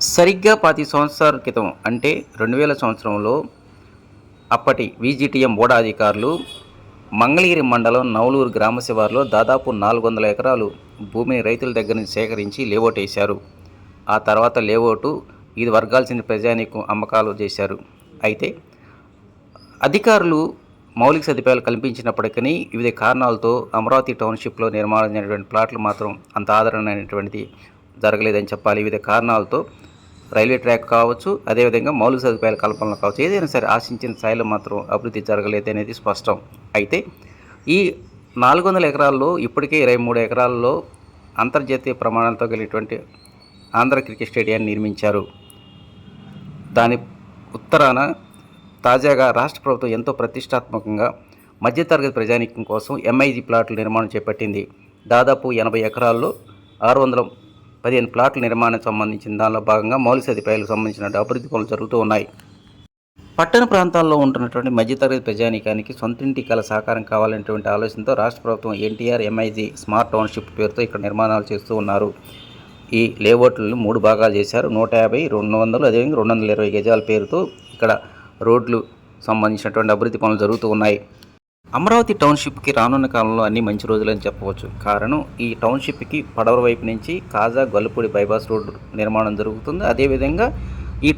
సరిగ్గా 25 సంవత్సరాల క్రితం అంటే 2000 సంవత్సరంలో అప్పటి విజిటిఎం బోర్డా అధికారులు మంగళగిరి మండలం నవలూరు గ్రామ శివారులో దాదాపు 400 ఎకరాలు భూమిని రైతుల దగ్గర నుంచి సేకరించి లేఅవుట్ వేశారు. ఆ తర్వాత లేఅవుటు ఇది వర్గాల చెందిన ప్రజానీకం అమ్మకాలు చేశారు. అయితే అధికారులు మౌలిక సదుపాయాలు కల్పించినప్పటికీ వివిధ కారణాలతో అమరావతి టౌన్షిప్లో నిర్మాణమైనటువంటి ప్లాట్లు మాత్రం అంత ఆదరణ అనేటువంటిది జరగలేదని చెప్పాలి. వివిధ కారణాలతో రైల్వే ట్రాక్ కావచ్చు, అదేవిధంగా మౌలిక సదుపాయాల కల్పనలు కావచ్చు, ఏదైనా సరే ఆశించిన స్థాయిలో మాత్రం అభివృద్ధి జరగలేదు అనేది స్పష్టం. అయితే ఈ 400 ఎకరాల్లో ఇప్పటికే 23 ఎకరాల్లో అంతర్జాతీయ ప్రమాణాలతో కలిగినటువంటి ఆంధ్ర క్రికెట్ స్టేడియాన్ని నిర్మించారు. దాని ఉత్తరాన తాజాగా రాష్ట్ర ప్రభుత్వం ఎంతో ప్రతిష్టాత్మకంగా మధ్యతరగతి ప్రజానీకం కోసం ఎంఐజీ ప్లాట్ల నిర్మాణం చేపట్టింది. దాదాపు 80 ఎకరాల్లో 615 ప్లాట్ల నిర్మాణానికి సంబంధించిన దానిలో భాగంగా మౌలిక సదుపాయాలకు సంబంధించిన అభివృద్ధి పనులు జరుగుతూ ఉన్నాయి. పట్టణ ప్రాంతాల్లో ఉంటున్నటువంటి మధ్యతరగతి ప్రజానీకానికి సొంతింటి కల సహకారం కావాలనేటువంటి ఆలోచనతో రాష్ట్ర ప్రభుత్వం ఎన్టీఆర్ ఎంఐజీ స్మార్ట్ టౌన్షిప్ పేరుతో ఇక్కడ నిర్మాణాలు చేస్తూ ఉన్నారు. ఈ లేఅవుట్లను 3 భాగాలు చేశారు. 150, 200, అదేవిధంగా 220 గజాల పేరుతో ఇక్కడ రోడ్లు సంబంధించినటువంటి అభివృద్ధి పనులు జరుగుతూ ఉన్నాయి. అమరావతి టౌన్షిప్కి రానున్న కాలంలో అన్ని మంచి రోజులని చెప్పవచ్చు. కారణం ఈ టౌన్షిప్కి పడవ వైపు నుంచి కాజా గొల్లపూడి బైపాస్ రోడ్డు నిర్మాణం జరుగుతుంది. అదేవిధంగా ఈ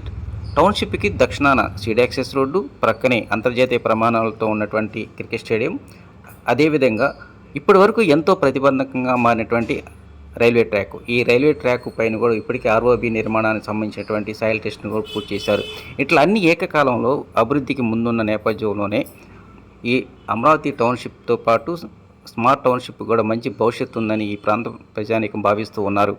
టౌన్షిప్కి దక్షిణాన సీడ్ యాక్సెస్ రోడ్డు, ప్రక్కనే అంతర్జాతీయ ప్రమాణాలతో ఉన్నటువంటి క్రికెట్ స్టేడియం, అదేవిధంగా ఇప్పటి వరకు ఎంతో ప్రతిబంధకంగా మారినటువంటి రైల్వే ట్రాక్. ఈ రైల్వే ట్రాక్ పైన కూడా ఇప్పటికీ ఆర్ఓబి నిర్మాణానికి సంబంధించినటువంటి సాయిల్ టెస్ట్ను కూడా పూర్తి చేశారు. ఇట్లా అన్ని ఏకకాలంలో అభివృద్ధికి ముందున్న నేపథ్యంలోనే ఈ అమరావతి టౌన్షిప్తో పాటు స్మార్ట్ టౌన్షిప్ కూడా మంచి భవిష్యత్తు ఉందని ఈ ప్రాంత ప్రజానీకం భావిస్తూ ఉన్నారు.